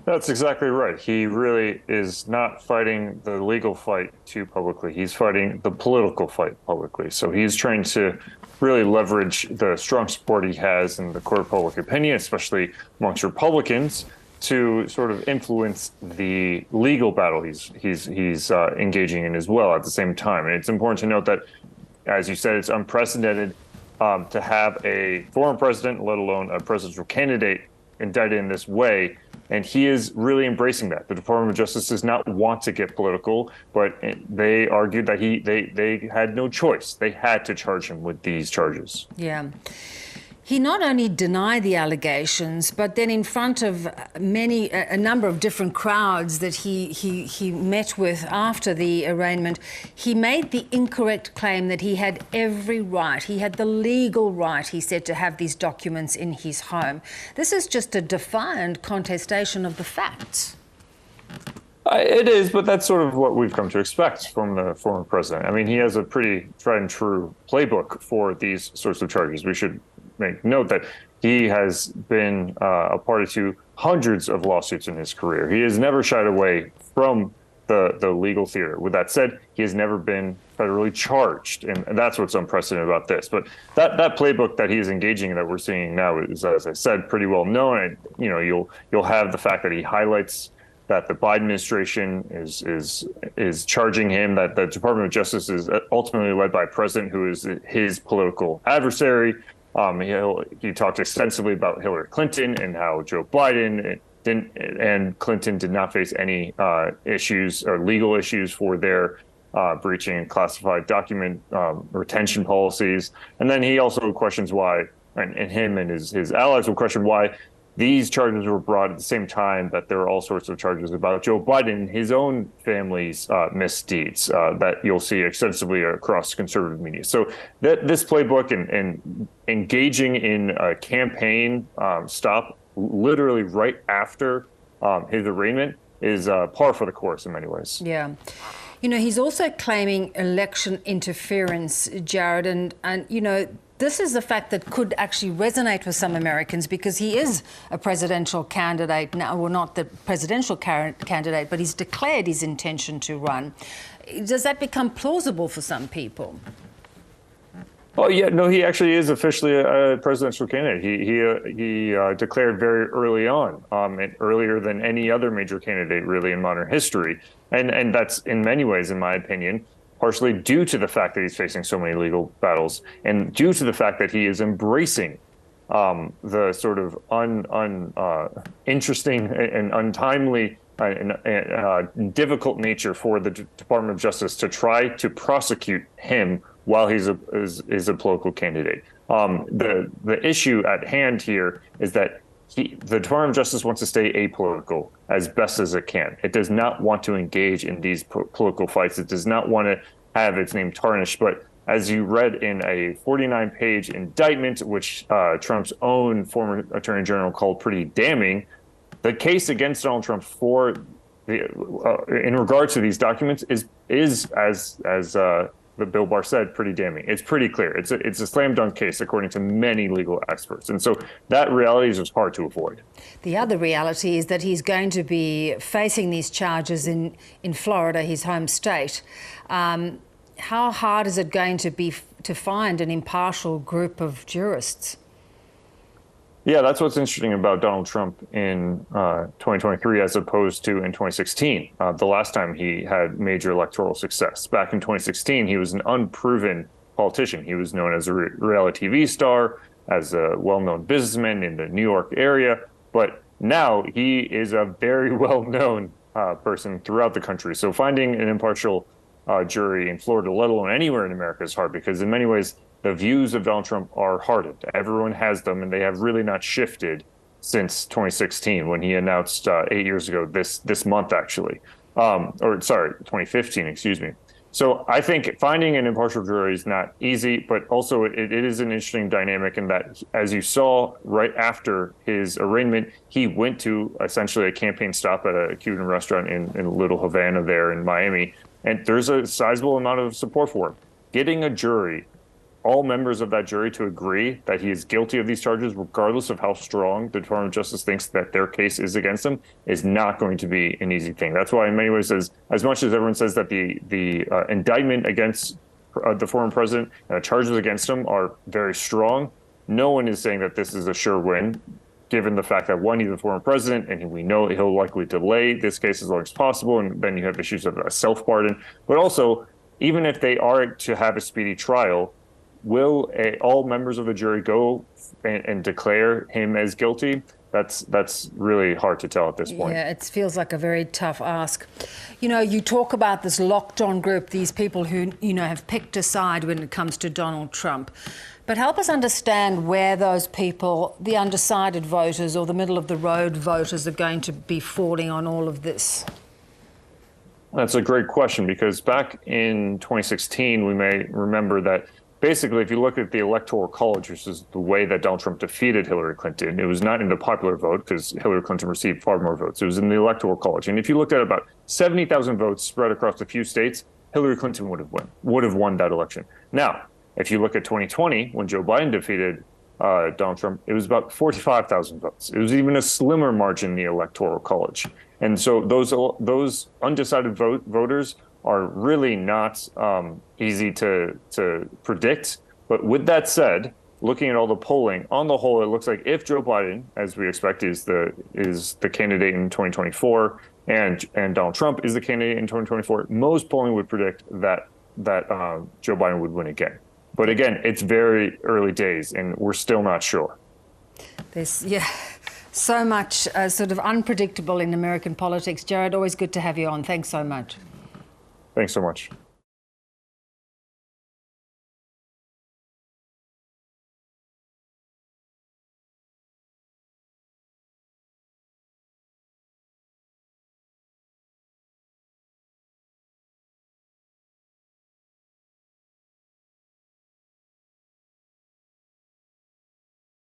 That's exactly right. He really is not fighting the legal fight too publicly. He's fighting the political fight publicly. So he's trying to really leverage the strong support he has in the court of public opinion, especially amongst Republicans, to sort of influence the legal battle he's engaging in as well at the same time. And it's important to note that, as you said, it's unprecedented to have a former president, let alone a presidential candidate, indicted in this way. And he is really embracing that. The Department of Justice does not want to get political, but they argued that they had no choice. They had to charge him with these charges. Yeah. He not only denied the allegations, but then in front of a number of different crowds that he met with after the arraignment, he made the incorrect claim that he had every right, he had the legal right, he said, to have these documents in his home. This is just a defiant contestation of the facts. It is, but that's sort of what we've come to expect from the former president. I mean, he has a pretty tried and true playbook for these sorts of charges. We should make note that he has been a party to hundreds of lawsuits in his career. He has never shied away from the legal theater. With that said, he has never been federally charged, and that's what's unprecedented about this. But that playbook that he is engaging in, that we're seeing now, is, as I said, pretty well known. And you'll have the fact that he highlights that the Biden administration is charging him, that the Department of Justice is ultimately led by a president who is his political adversary. He talked extensively about Hillary Clinton and how Joe Biden and Clinton did not face any issues or legal issues for their breaching classified document retention policies. And then he also questions why, and him and his allies will question why these charges were brought at the same time that there are all sorts of charges about Joe Biden, his own family's misdeeds that you'll see extensively across conservative media. So this playbook and engaging in a campaign stop literally right after his arraignment is par for the course in many ways. Yeah. You know, he's also claiming election interference, Jared, and this is a fact that could actually resonate with some Americans because he is a presidential candidate now, well, not the presidential candidate, but he's declared his intention to run. Does that become plausible for some people? Oh, yeah, no, he actually is officially a presidential candidate. He declared very early on, and earlier than any other major candidate really in modern history. And that's in many ways, in my opinion, partially due to the fact that he's facing so many legal battles and due to the fact that he is embracing the sort of interesting and untimely and difficult nature for the Department of Justice to try to prosecute him while he's a political candidate. The issue at hand here is that the Department of Justice wants to stay apolitical as best as it can. It does not want to engage in these political fights. It does not want to have its name tarnished. But as you read in a 49-page indictment, which Trump's own former attorney general called pretty damning, the case against Donald Trump for in regards to these documents is as the Bill Barr said, pretty damning. It's pretty clear. It's a slam dunk case, according to many legal experts. And so that reality is just hard to avoid. The other reality is that he's going to be facing these charges in Florida, his home state. How hard is it going to be to find an impartial group of jurists? Yeah, that's what's interesting about Donald Trump in 2023 as opposed to in 2016, the last time he had major electoral success. Back in 2016, he was an unproven politician. He was known as a reality TV star, as a well-known businessman in the New York area. But now he is a very well-known person throughout the country. So finding an impartial jury in Florida, let alone anywhere in America, is hard because in many ways, the views of Donald Trump are hardened. Everyone has them, and they have really not shifted since 2016 when he announced 8 years ago, this month actually, 2015, excuse me. So I think finding an impartial jury is not easy, but also it is an interesting dynamic in that, as you saw right after his arraignment, he went to essentially a campaign stop at a Cuban restaurant in Little Havana there in Miami, and there's a sizable amount of support for him. Getting a jury all members of that jury to agree that he is guilty of these charges, regardless of how strong the Department of Justice thinks that their case is against him, is not going to be an easy thing. That's why, in many ways, as much as everyone says that the indictment against the former president and the charges against him are very strong, no one is saying that this is a sure win, given the fact that, one, he's the former president, and we know he'll likely delay this case as long as possible, and then you have issues of a self-pardon. But also, even if they are to have a speedy trial, will all members of the jury go and declare him as guilty? That's really hard to tell at this point. Yeah, it feels like a very tough ask. You know, you talk about this locked-on group, these people who, you know, have picked a side when it comes to Donald Trump. But help us understand where those people, the undecided voters or the middle-of-the-road voters, are going to be falling on all of this. That's a great question, because back in 2016, we may remember that basically, if you look at the Electoral College, which is the way that Donald Trump defeated Hillary Clinton, it was not in the popular vote because Hillary Clinton received far more votes. It was in the Electoral College. And if you looked at about 70,000 votes spread across a few states, Hillary Clinton would have won that election. Now, if you look at 2020, when Joe Biden defeated Donald Trump, it was about 45,000 votes. It was even a slimmer margin in the Electoral College. And so those undecided voters are really not easy to predict. But with that said, looking at all the polling, on the whole, it looks like if Joe Biden, as we expect, is the candidate in 2024, and Donald Trump is the candidate in 2024, most polling would predict that Joe Biden would win again. But again, it's very early days, and we're still not sure. There's so much sort of unpredictable in American politics. Jared, always good to have you on. Thanks so much. Thanks so much.